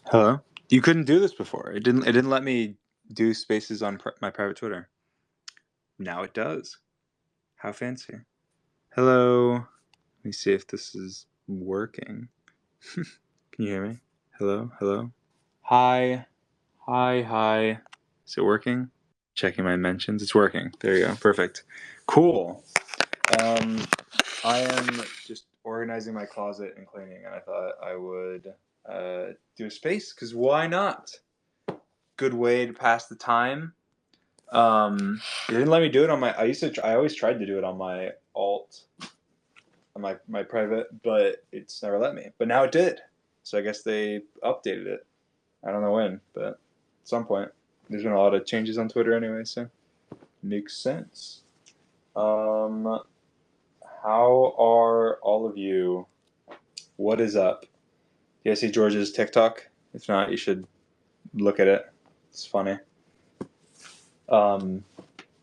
Hello? You couldn't do this before. It didn't let me do spaces on my private Twitter. Now it does. How fancy. Hello. Let me see if this is working. Can you hear me? Hello? Hello? Hi. Hi, hi. Is it working? Checking my mentions. It's working. There you go. Perfect. Cool. Um, I am just organizing my closet and cleaning, and I thought I would do a space, because why not? Good way to pass the time. It didn't let me do it on my. I always tried to do it on my alt, on my private, but it's never let me. But now it did. So I guess they updated it. I don't know when, but at some point. There's been a lot of changes on Twitter anyway, so makes sense. Um, how are all of you? What is up? You guys see George's TikTok? If not, you should look at it. It's funny. Um,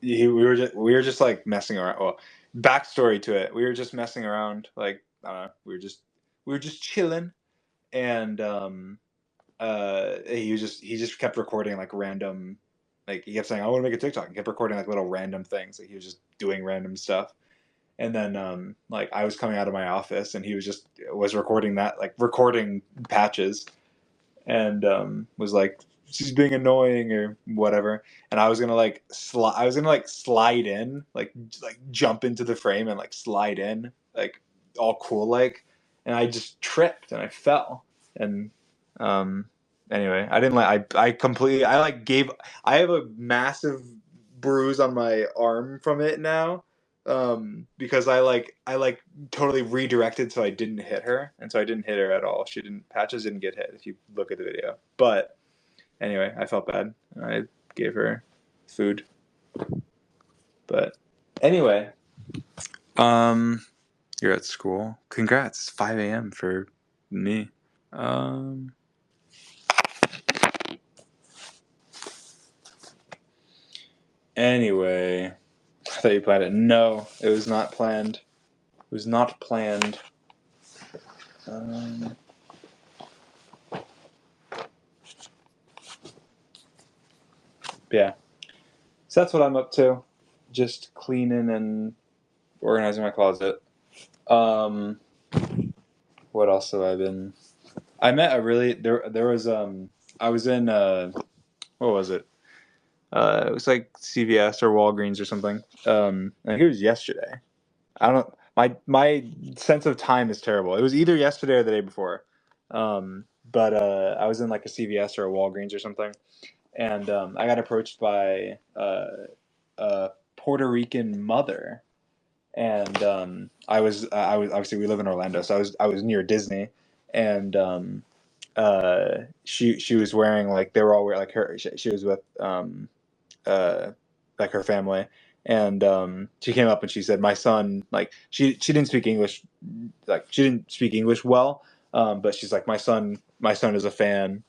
we were just like messing around. Well, backstory to it, we were just messing around. Like I don't know, we were just chilling, and he just kept recording like random, like he kept saying, "I want to make a TikTok," and kept recording like little random things. Like he was just doing random stuff, and then like I was coming out of my office, and he was recording that, like recording patches, and was like, she's being annoying or whatever, and I was gonna like slide in, like jump into the frame and like slide in, like all cool, like, and I just tripped and I fell, and um anyway, I didn't like I completely I like gave I have a massive bruise on my arm from it now, because I totally redirected, so I didn't hit her, and so I didn't hit her at all. She didn't Patches didn't get hit if you look at the video. But anyway, I felt bad. I gave her food. But anyway, um, you're at school. Congrats, 5 a.m. for me. Um, anyway, I thought you planned it. No, it was not planned. It was not planned. Um, yeah. So that's what I'm up to. Just cleaning and organizing my closet. Um, what else have I been? I met a really there was I was in what was it? It was like CVS or Walgreens or something. I think it was yesterday. I don't my sense of time is terrible. It was either yesterday or the day before. But I was in like a CVS or a Walgreens or something, and I got approached by a Puerto Rican mother, and I was obviously, we live in Orlando, so I was near Disney, and she was wearing, like, they were all wearing, like, she was with uh like her family, and she came up and she said, my son, like, she didn't speak English, like she didn't speak English well, but she's like, my son is a fan,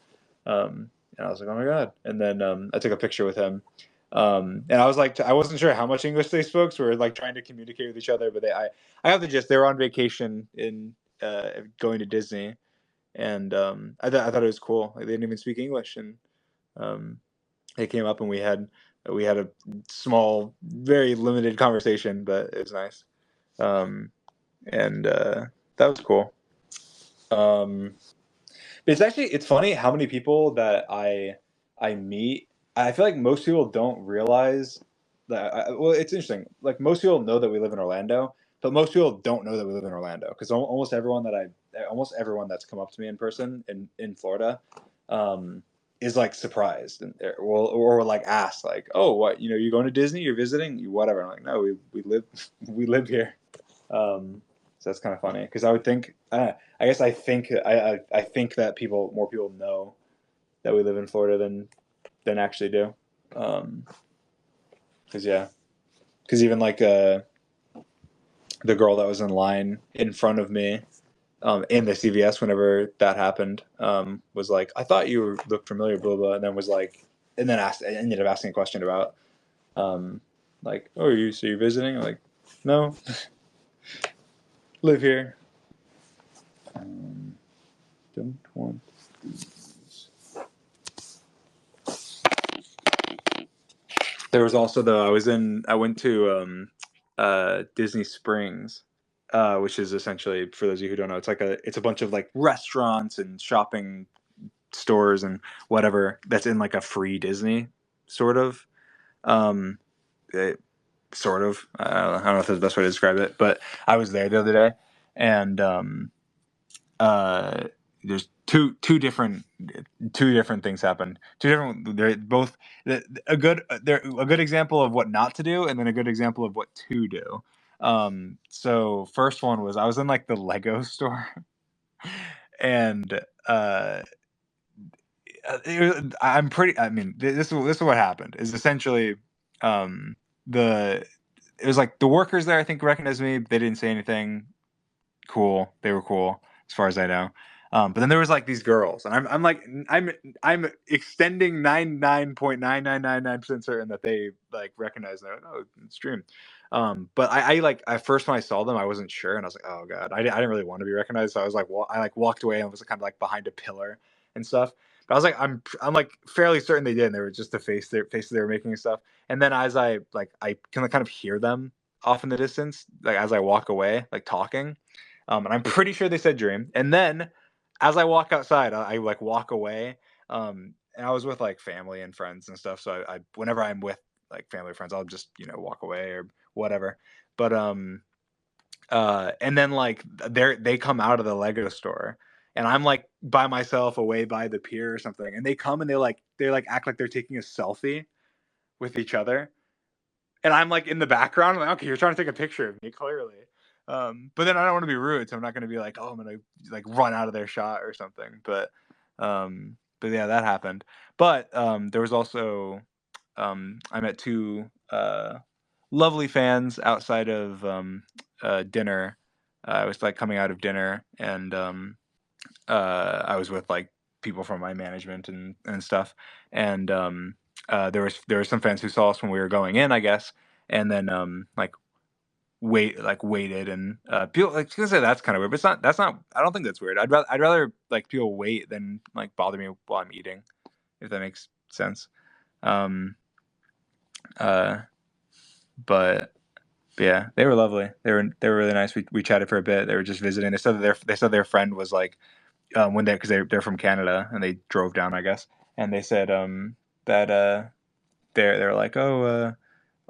and I was like, oh my god, and then I took a picture with him, and I was like, I wasn't sure how much English they spoke, so we were like trying to communicate with each other, but I have the gist. They were on vacation in going to Disney, and I thought it was cool. Like, they didn't even speak English, and um, they came up and we had a small, very limited conversation, but it was nice, and that was cool. Um, it's funny how many people that I meet. I feel like most people don't realize that. Well, it's interesting. Like, most people know that we live in Orlando, but most people don't know that we live in Orlando, because almost everyone that's come up to me in person in Florida, um, is like surprised, and or like asked, like, oh, what, you going to Disney? You're visiting? You whatever? I'm like, no, we live we live here. So that's kind of funny, because I would think, I guess I think that more people know that we live in Florida than actually do. Um, because yeah, because even like the girl that was in line in front of me, in the CVS whenever that happened, was like, I thought you looked familiar, blah blah, and then was like, and then ended up asking a question about, um, like, oh, you're visiting? I'm like, no, live here. Don't want these. There was also though I went to Disney Springs, which is essentially, for those of you who don't know, it's a bunch of like restaurants and shopping stores and whatever that's in like a free Disney sort of. Um, it, sort of. I don't know if that's the best way to describe it, but I was there the other day, and uh, there's two different things happened. Two different. They're both they're a good example of what not to do, and then a good example of what to do. So first one was I was in like the Lego store, and I'm pretty. I mean, this is what happened. Is essentially, um, the it was like the workers there. I think recognized me. They didn't say anything. Cool. They were cool as far as I know. But then there was like these girls, and I'm extending 99.9999% certain that they like recognize that. Oh, it's Dream. But I first when I saw them, I wasn't sure, and I was like, oh god, I didn't really want to be recognized, so I was like, I like walked away and was kind of like behind a pillar and stuff. But I was like, I'm like fairly certain they did. And they were just the faces they were making and stuff. And then as I can kind of hear them off in the distance, like as I walk away, like talking. And I'm pretty sure they said Dream. And then as I walk outside, I like walk away. And I was with like family and friends and stuff. So I whenever I'm with like family or friends, I'll just walk away or whatever. But and then like they come out of the Lego store, and I'm like by myself away by the pier or something, and they come and they like act like they're taking a selfie with each other, and I'm like in the background. I'm like, okay, you're trying to take a picture of me, clearly. But then I don't want to be rude, so I'm not going to be like, oh, I'm going to like run out of their shot or something. But yeah, that happened. But there was also I met two lovely fans outside of dinner. I was like coming out of dinner, and I was with like people from my management and stuff, and there were some fans who saw us when we were going in, I guess, and then like waited and people like gonna say that's kind of weird, but that's not. I don't think that's weird. I'd rather like people wait than like bother me while I'm eating, if that makes sense. Um, uh, but yeah, they were lovely. They were really nice. We chatted for a bit. They were just visiting. They said their friend was like when because they're from Canada and they drove down, I guess, and they said that they're like, oh,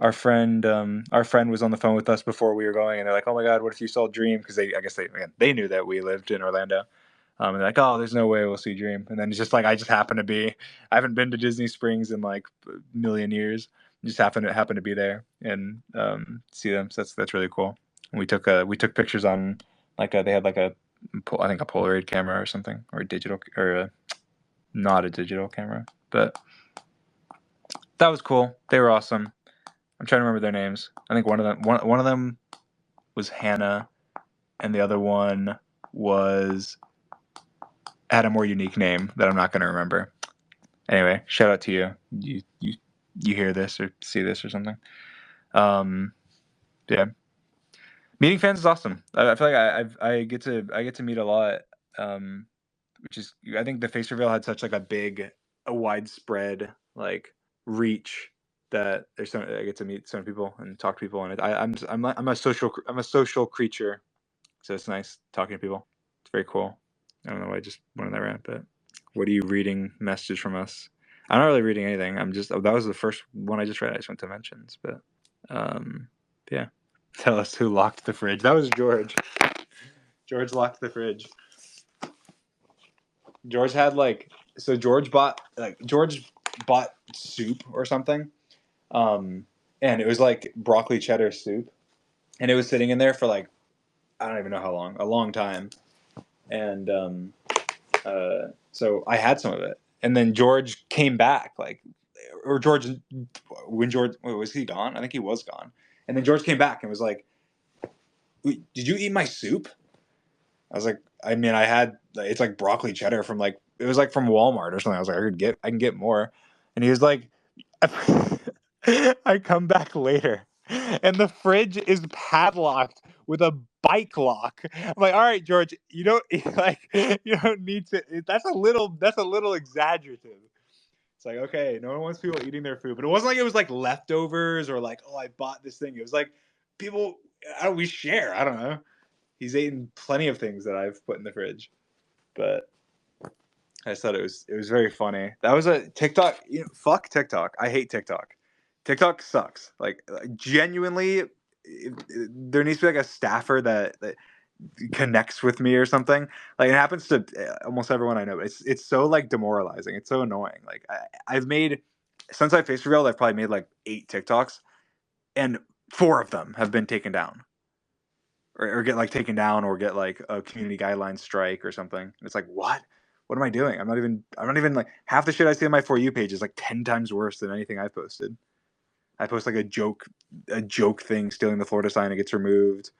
our friend was on the phone with us before we were going, and they're like, oh my god, what if you saw Dream? Because I guess they knew that we lived in Orlando. And they're like, oh, there's no way we'll see Dream. And then it's just like I just happen to be. I haven't been to Disney Springs in like a million years. Just happen to be there and see them. So that's really cool. And we took pictures on like they had like I think a Polaroid camera or something, or a digital, or not a digital camera, but that was cool. They were awesome. I'm trying to remember their names. I think one of them was Hannah, and the other one was had a more unique name that I'm not going to remember. Anyway, shout out to you. You hear this or see this or something. Yeah, meeting fans is awesome. I feel like I get to meet a lot. Which is, I think the face reveal had such like a widespread like reach that I get to meet some people and talk to people, and I'm a social creature, so it's nice talking to people. It's very cool. I don't know why I just went on that rant, but what are you reading messages from us? I'm not really reading anything. That was the first one I just read. I just went to mentions, but yeah. Tell us who locked the fridge. That was George. George locked the fridge. George had George bought soup or something, and it was like broccoli cheddar soup, and it was sitting in there for like I don't even know how long, a long time, and so I had some of it, and then George came back or George when George was he gone? I think he was gone, and then George came back and was like, "Did you eat my soup?" I was like, I mean, it's like broccoli cheddar from like it was like from Walmart or something. I was like, I can get more, and he was like, I come back later, and the fridge is padlocked with a bike lock. I'm like, all right, George, you don't need to. That's a little exaggerative. It's like, okay, no one wants people eating their food, but it wasn't like it was like leftovers or like, oh, I bought this thing. It was like people, we share. I don't know. He's eaten plenty of things that I've put in the fridge, but I just thought it was very funny. That was a TikTok. Fuck TikTok. I hate TikTok. TikTok sucks. Like genuinely, there needs to be like a staffer that connects with me or something. Like it happens to almost everyone I know. It's so like demoralizing. It's so annoying. Like I've made since I face revealed, I've probably made like 8 TikToks, and 4 of them have been taken down, or get like taken down, or get like a community guidelines strike or something. And it's like, what? What am I doing? I'm not even like half the shit I see on my For You page is like 10 times worse than anything I've posted. I post like a joke thing, stealing the Florida sign, it gets removed.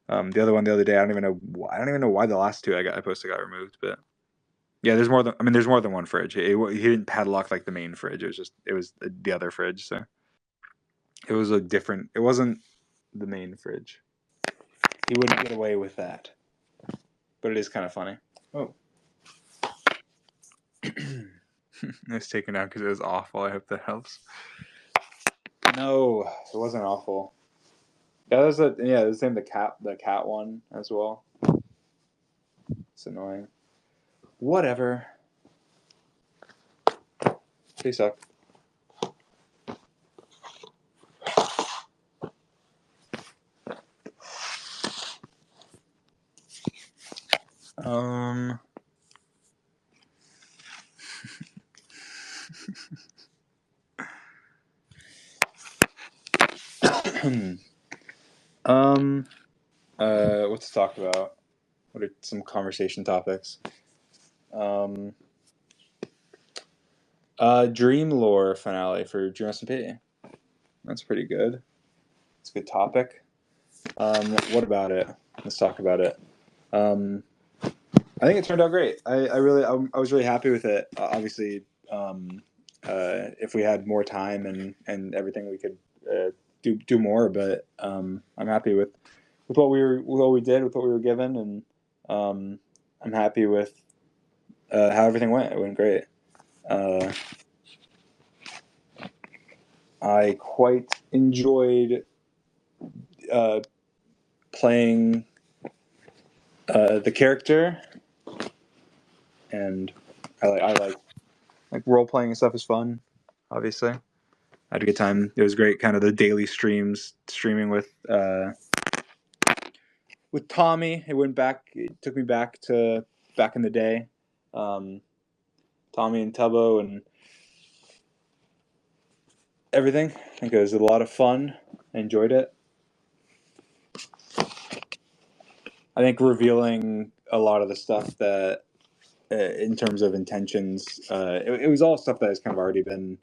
The other one the other day, I don't even know why the last 2 I posted got removed, but yeah, there's more than one fridge. He didn't padlock like the main fridge. It was the other fridge, so it was a different. It wasn't the main fridge. He wouldn't get away with that, but it is kind of funny. Oh, it was taken out because it was awful. I hope that helps. No, it wasn't awful. Yeah, the same the cat one as well. It's annoying. Whatever. They suck. What to talk about? What are some conversation topics? Dream lore finale for Dream SMP. That's pretty good. It's a good topic. What about it? Let's talk about it. I think it turned out great. I was really happy with it. Obviously, if we had more time and everything, we could do more. But I'm happy with what we did, with what we were given, and I'm happy with how everything went. It went great. I quite enjoyed playing the character, and I like role playing and stuff is fun. Obviously, I had a good time. It was great. Kind of the daily streaming with Tommy. It took me back to back in the day. Tommy and Tubbo and everything. I think it was a lot of fun. I enjoyed it. I think revealing a lot of the stuff that, in terms of intentions, it was all stuff that has kind of already been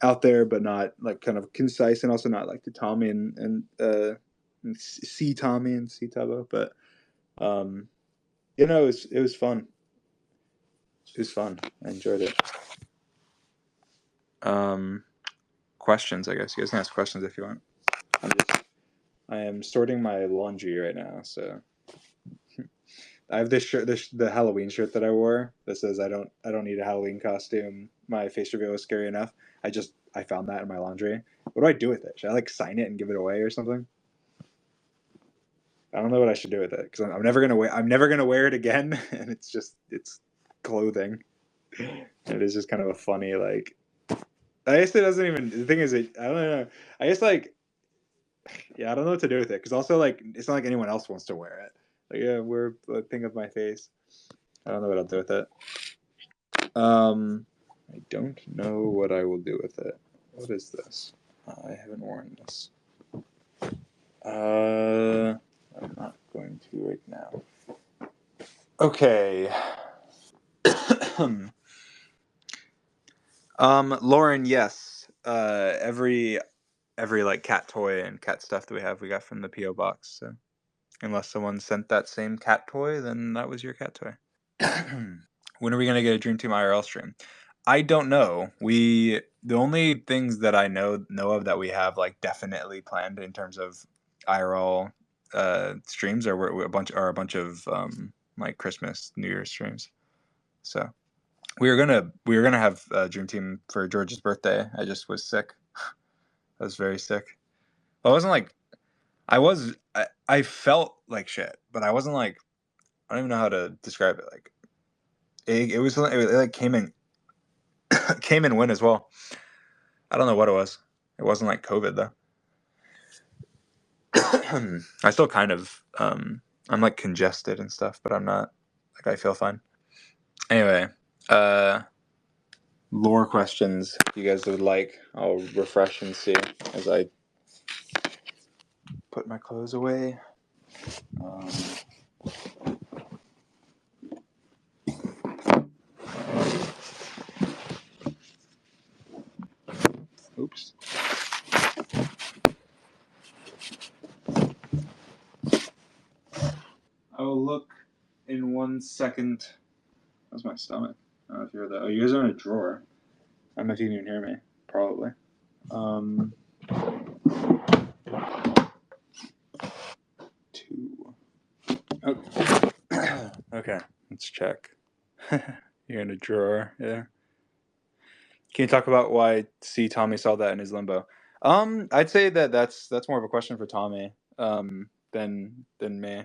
out there, but not like kind of concise, and also not like to Tommy and see Tommy and see Tubbo. But it was fun. It was fun. I enjoyed it. Questions, I guess. You guys can ask questions if you want. I am sorting my laundry right now, so I have this shirt, the Halloween shirt that I wore that says I don't need a Halloween costume. My face reveal is scary enough. I found that in my laundry. What do I do with it? Should I like sign it and give it away or something? I don't know what I should do with it, because I'm never gonna wear it again, and it's clothing. And it is just kind of a funny, like, I guess it doesn't even, the thing is, I don't know. I guess like, yeah, I don't know what to do with it, because also like it's not like anyone else wants to wear it. Like, yeah, wear a thing of my face. I don't know what I'll do with it. I don't know what I will do with it. What is this? I haven't worn this. I'm not going to right now. Okay. Lauren, yes. Every like cat toy and cat stuff that we got from the P.O. box. So unless someone sent that same cat toy, then that was your cat toy. When are we gonna get a Dream Team IRL stream? I don't know. The only things that I know of that we have like definitely planned in terms of IRL streams are a bunch of like Christmas, New Year's streams. So we were gonna have Dream Team for George's birthday. I just was sick. I was very sick. Well, I wasn't like I felt like shit, but I wasn't like I don't even know how to describe it. Like it like came and went as well. I don't know what it was. It wasn't like COVID though. I still kind of I'm like congested and stuff, but I'm not like I feel fine. Anyway, lore questions you guys would like. I'll refresh and see as I put my clothes away. Oops. I will look in 1 second. That's my stomach. I don't know if you heard that. Oh, you guys are in a drawer. I don't know if you can even hear me. Probably. Two. Okay. Okay. Let's check. You're in a drawer. Yeah. Can you talk about why Tommy saw that in his limbo? I'd say that's more of a question for Tommy than me.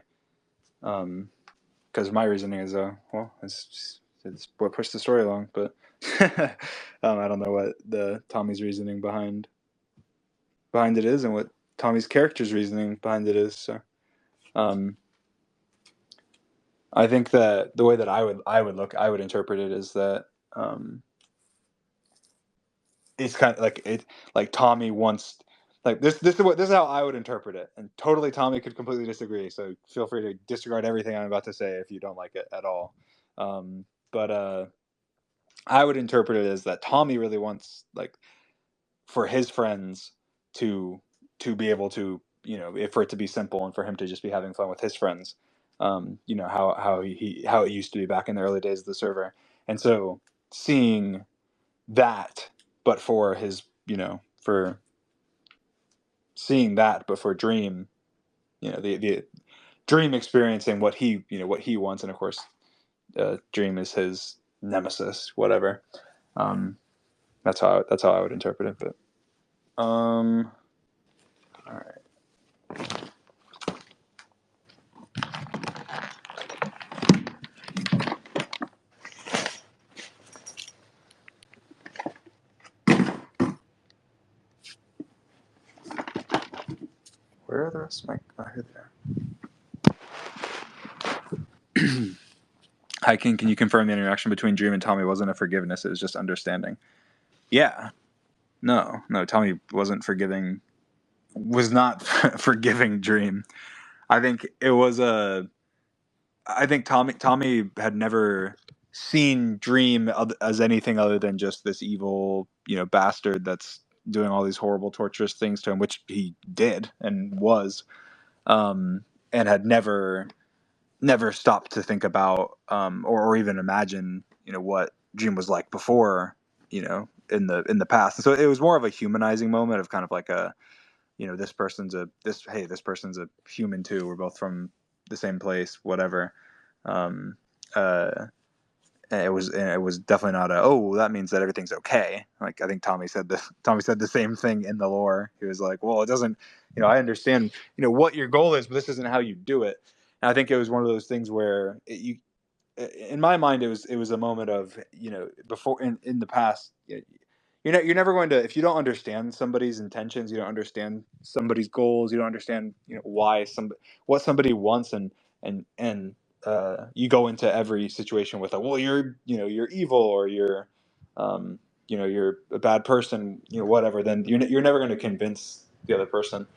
Because my reasoning is well, it's what pushed the story along, but I don't know what the Tommy's reasoning behind it is, and what Tommy's character's reasoning behind it is. So, I think that the way that I would interpret it is that it's kind of like Tommy wants like this is how I would interpret it, and totally Tommy could completely disagree. So feel free to disregard everything I'm about to say if you don't like it at all. But I would interpret it as that Tommy really wants like for his friends to be able to for it to be simple and for him to just be having fun with his friends. How it used to be back in the early days of the server, and so seeing that, but for his for seeing that, but for Dream, the Dream experiencing what he wants, and of course, Dream is his nemesis, whatever. That's how I would interpret it. But all right. Where are the rest of my? Oh, here they are. Hi, King. Can you confirm the interaction between Dream and Tommy wasn't a forgiveness? It was just understanding. Yeah. No. Tommy wasn't forgiving. Was not forgiving Dream. I think it was a. I think Tommy had never seen Dream as anything other than just this evil, bastard that's doing all these horrible, torturous things to him, which he did and was, and had never stopped to think about or even imagine, what Dream was like before, in the past. And so it was more of a humanizing moment of kind of like a, this person's this person's a human too. We're both from the same place, whatever. Um, and it was definitely not a, oh, that means that everything's okay. Like I think Tommy said the same thing in the lore. He was like, well, it doesn't, I understand, what your goal is, but this isn't how you do it. And I think it was one of those things where in my mind, it was a moment of, before in the past, you're never going to, if you don't understand somebody's intentions, you don't understand somebody's goals, you don't understand, why what somebody wants, and you go into every situation with a, well, you're evil, or you're a bad person, whatever. Then you're never going to convince the other person,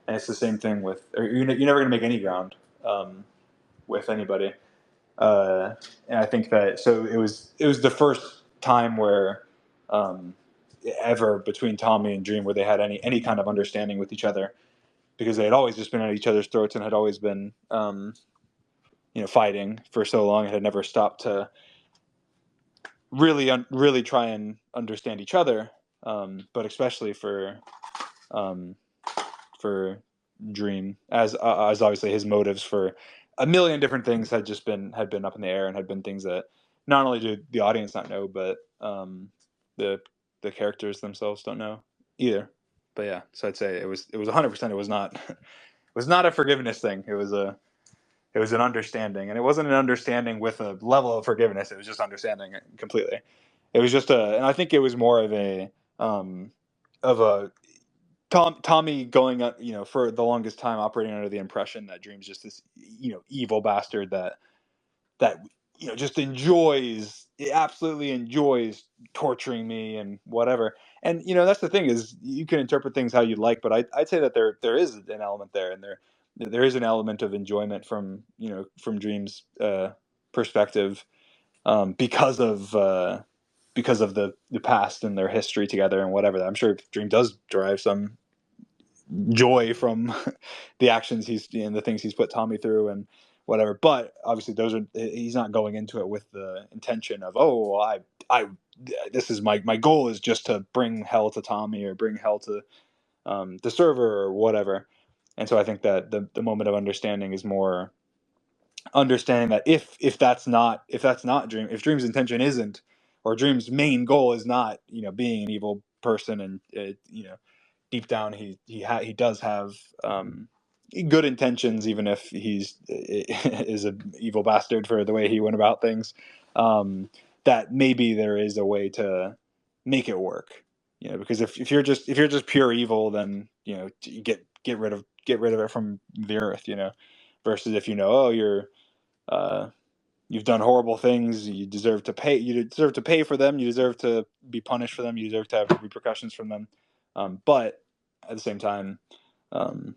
and it's the same thing with, or you're never going to make any ground with anybody. And I think that so it was the first time where ever between Tommy and Dream where they had any kind of understanding with each other, because they had always just been at each other's throats and had always been fighting for so long and had never stopped to really try and understand each other, but especially um, for Dream, as obviously his motives for a million different things had been up in the air and had been things that not only do the audience not know, but the characters themselves don't know either. But yeah, so I'd say it was 100%. It was not it was not a forgiveness thing. It was an understanding, and it wasn't an understanding with a level of forgiveness. It was just understanding it completely. It was just and I think it was more um, of a Tommy going, for the longest time operating under the impression that Dream's just this, evil bastard that just absolutely enjoys torturing me and whatever. And that's the thing, is you can interpret things how you like, but I'd say that there is an element there, and there is an element of enjoyment from from Dream's perspective, because of the past and their history together and whatever. I'm sure Dream does derive some joy from the actions and the things he's put Tommy through and whatever. But obviously, he's not going into it with the intention of, oh, well, I this is my goal is just to bring hell to Tommy or bring hell to the server or whatever. And so I think that the moment of understanding is more understanding that if that's not Dream, if Dream's intention isn't, or Dream's main goal is not being an evil person, and deep down he does have good intentions, even if he's is an evil bastard for the way he went about things. um, that maybe there is a way to make it work, because if you're just pure evil, then you get rid of it from the earth, versus if oh, uh, you've done horrible things, you deserve to pay for them, you deserve to be punished for them, you deserve to have repercussions from them. But at the same time, um,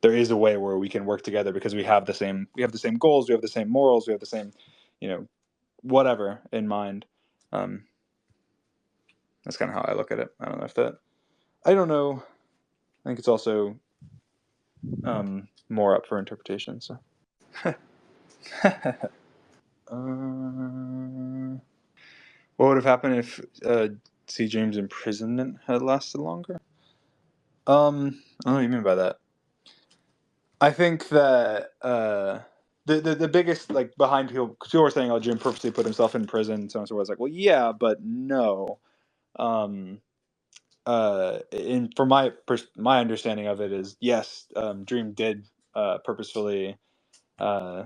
there is a way where we can work together, because we have the same goals, we have the same morals, we have the same you know whatever in mind. um, that's kind of how I look at it. I don't know. I think it's also more up for interpretation, so. What would have happened if C. James' imprisonment had lasted longer? I don't know what you mean by that. I think that the biggest, like, behind people were saying, "Oh, Jim purposely put himself in prison." So and so was like, "Well, yeah, but no." Um, in for my understanding of it is, yes, Dream did purposefully uh,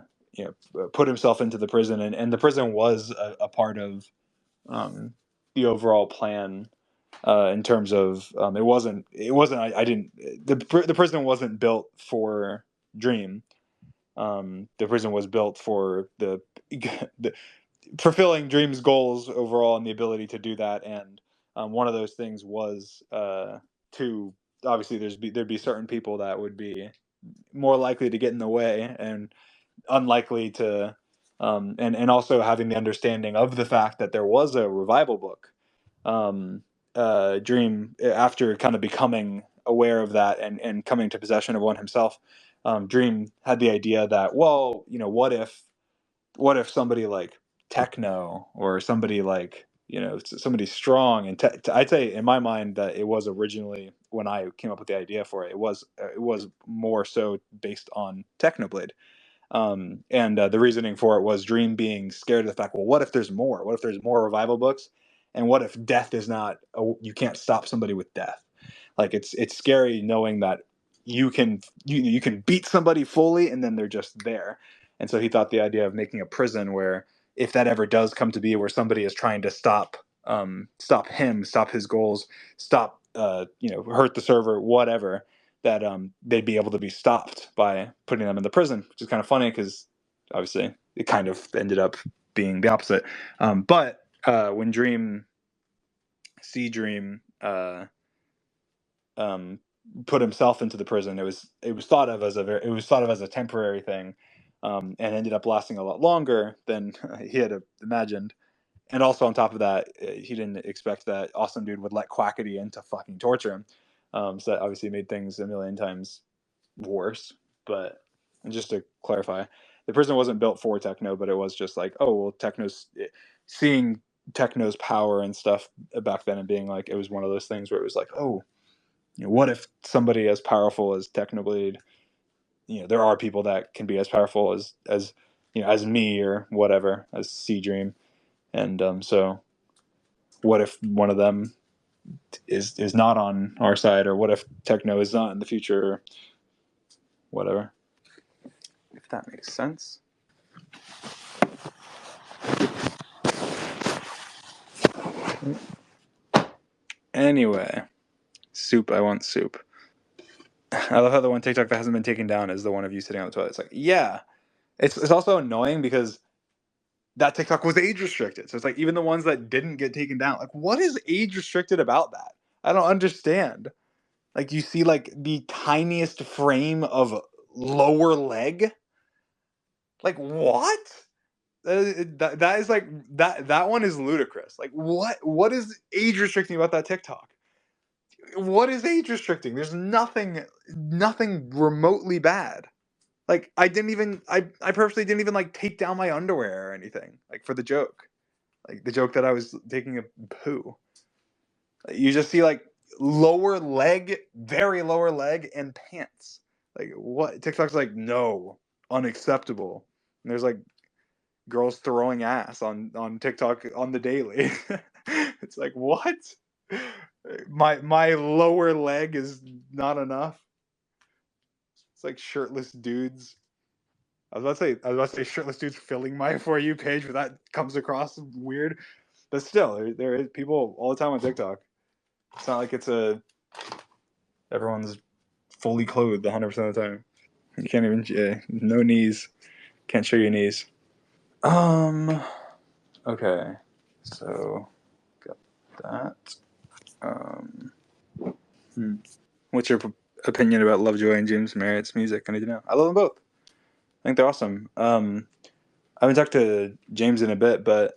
put himself into the prison, and the prison was a part of um, the overall plan, in terms of, it wasn't I didn't the prison wasn't built for Dream. The prison was built for the fulfilling Dream's goals overall, and the ability to do that. And one of those things was to obviously there'd be certain people that would be more likely to get in the way, and unlikely to, and also having the understanding of the fact that there was a revival book. um, Dream, after kind of becoming aware of that, and coming to possession of one himself, Dream had the idea that, well, what if somebody like Techno, or somebody like, somebody strong, and I'd say in my mind that it was originally, when I came up with the idea for it, it was more so based on Technoblade. And the reasoning for it was Dream being scared of the fact, well, what if there's more? What if there's more revival books? And what if death is not, you can't stop somebody with death? Like, it's scary knowing that you can beat somebody fully, and then they're just there. And so he thought the idea of making a prison where, if that ever does come to be, where somebody is trying to stop his goals, hurt the server, whatever, that they'd be able to be stopped by putting them in the prison, which is kind of funny, because obviously it kind of ended up being the opposite. But when Dream um, put himself into the prison, it was thought of as a temporary thing, and ended up lasting a lot longer than he had imagined. And also, on top of that, he didn't expect that Awesome Dude would let Quackity in to fucking torture him. So that obviously made things a million times worse. But, and just to clarify, the prison wasn't built for Techno, but it was just like, oh, well, seeing Techno's power and stuff back then, and being like, it was one of those things where it was like, oh, what if somebody as powerful as Technoblade, there are people that can be as powerful as as me or whatever, as Seedream. And so what if one of them is not on our side, or what if techno is not in the future, or whatever? If that makes sense. Anyway, soup. I want soup. I love how the one TikTok that hasn't been taken down is the one of you sitting on the toilet. It's like, yeah. It's also annoying because that TikTok was age restricted. So it's like even the ones that didn't get taken down, like what is age restricted about that? I don't understand. Like you see like the tiniest frame of lower leg. Like what? That is like that one is ludicrous. Like what is age restricting about that TikTok? What is age restricting? There's nothing remotely bad. Like I purposely didn't even like take down my underwear or anything, like for the joke. Like the joke that I was taking a poo. You just see like lower leg, very lower leg and pants. Like what? TikTok's like, no, unacceptable. And there's like girls throwing ass on TikTok on the daily. It's like what? My lower leg is not enough. It's like shirtless dudes. I was about to say shirtless dudes filling my For You page, but that comes across weird. But still, there is people all the time on TikTok. It's not like everyone's fully clothed 100% of the time. You can't even no knees. Can't show your knees. Okay, so got that. What's your opinion about Lovejoy and James Merritt's music? I need to know. I love them both. I think they're awesome. I haven't talked to James in a bit, but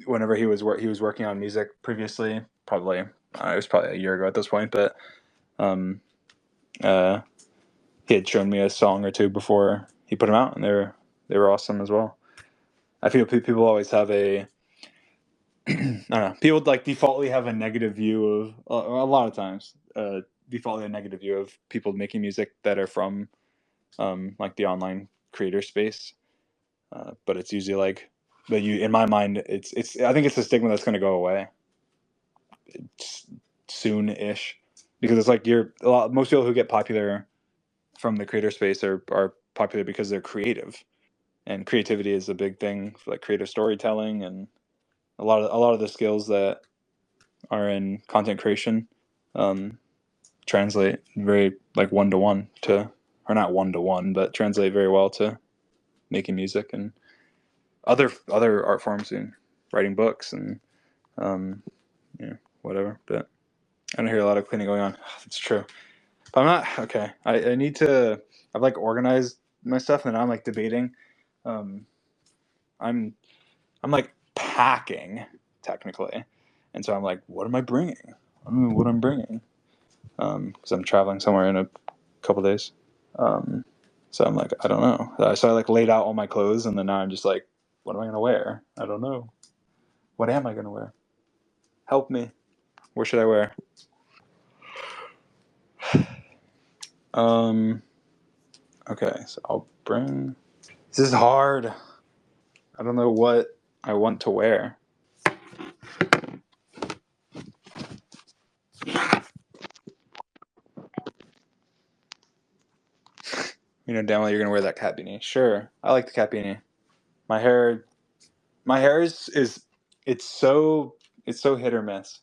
whenever he was working on music previously, probably it was probably a year ago at this point, but um, he had shown me a song or two before he put them out, and they were awesome as well. I feel people always have a I don't know. People like defaultly have a negative view of a lot of times. Defaultly a negative view of people making music that are from like the online creator space. But it's usually like, but you in my mind, it's I think it's a stigma that's going to go away soon-ish, because it's like most people who get popular from the creator space are popular because they're creative, and creativity is a big thing for like creative storytelling and a lot of the skills that are in content creation translate very like one to one to, or not one to one, but translate very well to making music and other art forms and writing books and whatever. But I don't hear a lot of cleaning going on. It's true. But I'm not okay. I need to. I've like organized my stuff, and I'm like debating. Um, I'm like packing technically, and so I'm like, what am I bringing? I don't know what I'm bringing, because I'm traveling somewhere in a couple days. So I'm like, I don't know. So I like laid out all my clothes, and then now I'm just like, what am I gonna wear? I don't know. What am I gonna wear? Help me. What should I wear? Okay, so I'll bring. This is hard. I don't know what I want to wear. You know damn well you're gonna wear that cat beanie. Sure, I like the cat beanie. My hair, is it's so hit or miss.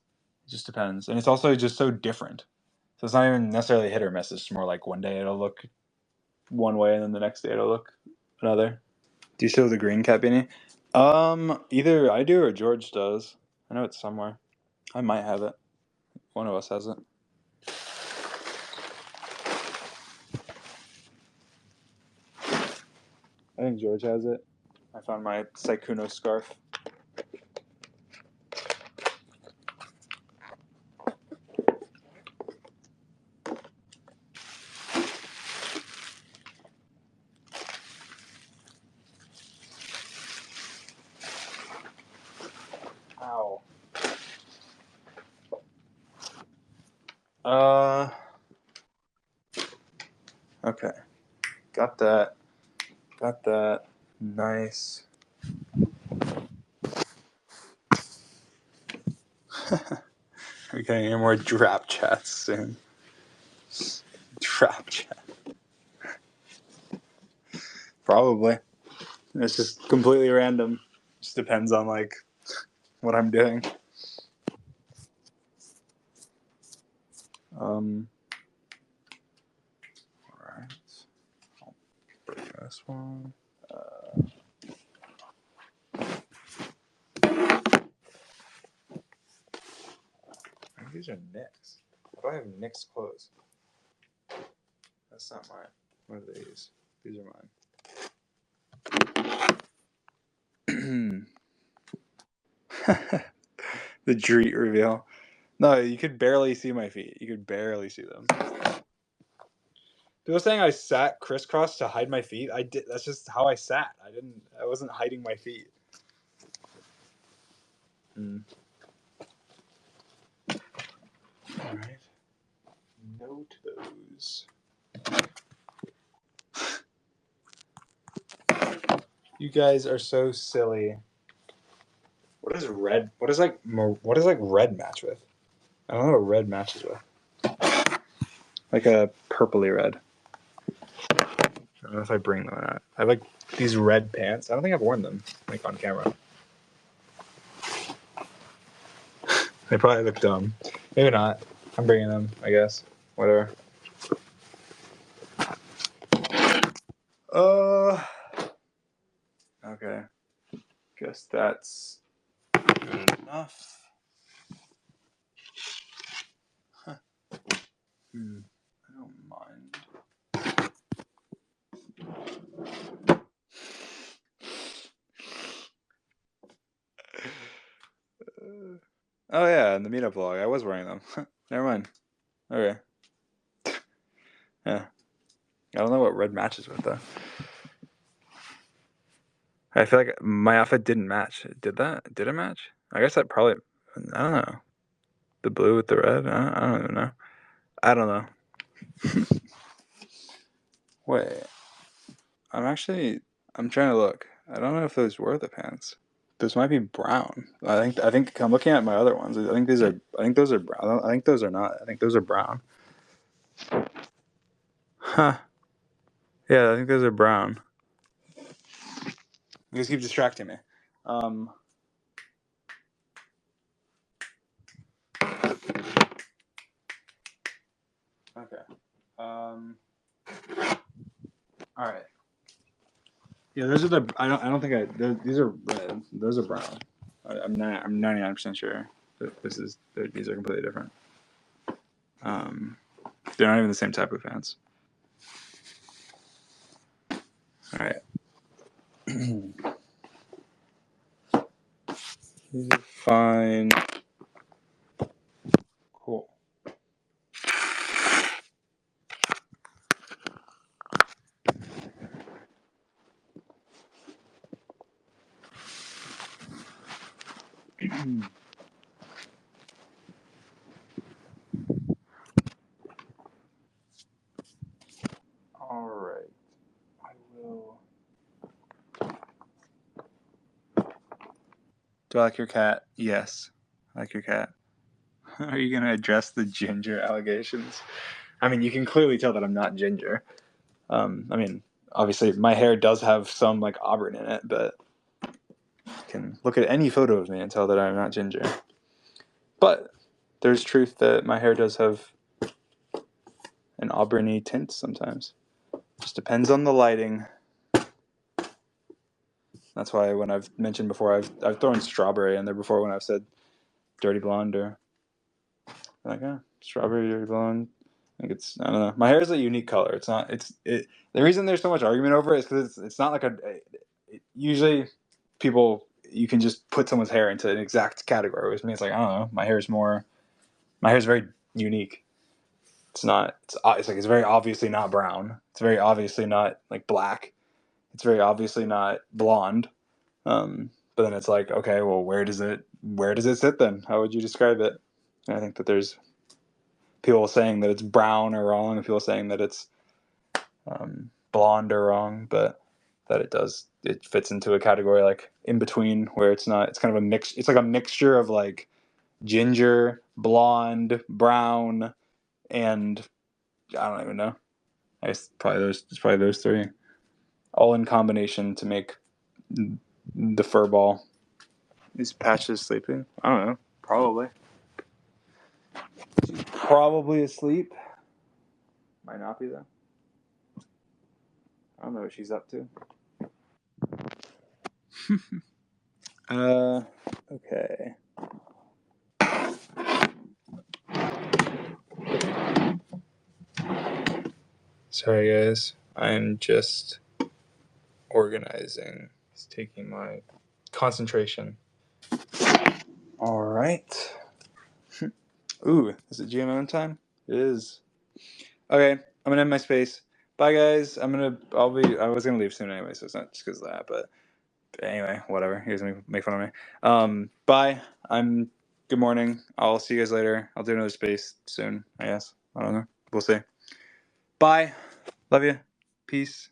It just depends, and it's also just so different. So it's not even necessarily hit or miss. It's more like one day it'll look one way, and then the next day it'll look another. Do you still have the green cat beanie? Either I do or George does. I know it's somewhere. I might have it. One of us has it. I think George has it. I found my Saikuno scarf. Ow. Okay. Got that. Got that. Nice. We're getting any more drop chats soon. Drop chat. Probably. It's just completely random. Just depends on like what I'm doing. Alright. I'll bring this one. These are Nick's. Why do I have Nick's clothes? That's not mine. What are these? These are mine. The Dreet reveal. No, you could barely see my feet. You could barely see them. People saying I sat crisscross to hide my feet. I did. That's just how I sat. I wasn't hiding my feet. All right. Note those. You guys are so silly. What is red? What is like red match with? I don't know what red matches with. Like a purpley red. I don't know if I bring them or not. I have like these red pants. I don't think I've worn them like on camera. They probably look dumb. Maybe not. I'm bringing them, I guess. Whatever. Okay. Guess that's good enough. Huh. I don't mind. Oh yeah, in the meetup vlog, I was wearing them. Never mind. Okay. Yeah. I don't know what red matches with though. I feel like my outfit didn't match. Did that? Did it match? I guess that probably. I don't know. The blue with the red. I don't even know. I don't know. Wait. I'm trying to look. I don't know if those were the pants. Those might be brown. I think I'm looking at my other ones. I think those are brown. I think those are not. I think those are brown. Huh. Yeah, I think those are brown. You guys keep distracting me. Okay. All right. Yeah, those are the. I don't think these are red. Those are brown. I'm 99% sure that these are completely different. They're not even the same type of pants. All right. These are fine. Cool. All right. I will. Do I like your cat? Yes. I like your cat. Are you going to address the ginger allegations? I mean, you can clearly tell that I'm not ginger. I mean, obviously, my hair does have some like auburn in it, but you can look at any photo of me and tell that I'm not ginger. But there's truth that my hair does have an auburny tint sometimes. Just depends on the lighting. That's why when I've mentioned before, I've thrown strawberry in there before when I've said dirty blonde or like, strawberry, dirty blonde. I think I don't know. My hair is a unique color. It's not. The reason there's so much argument over it is because it's not like usually people, you can just put someone's hair into an exact category. With me, it's like, I don't know. My hair is very unique. It's not. It's very obviously not brown. It's very obviously not like black. It's very obviously not blonde. But then it's like, okay, well, where does it sit then? How would you describe it? And I think that there's people saying that it's brown or wrong, and people saying that it's blonde or wrong. But that it fits into a category like in between, where it's not. It's kind of a mix. It's like a mixture of like ginger, blonde, brown, and I don't even know. I guess it's probably those three, all in combination to make the fur ball. Is Patches sleeping? I don't know. Probably. She's probably asleep. Might not be though. I don't know what she's up to. Okay. Sorry guys, I'm just organizing. It's taking my concentration. All right. Ooh, is it GMO time? It is. Okay, I'm gonna end my space. Bye guys. I was gonna leave soon anyway, so it's not just because of that, but anyway, whatever. You guys make fun of me. Bye. Good morning. I'll see you guys later. I'll do another space soon, I guess. I don't know. We'll see. Bye. Love you. Peace.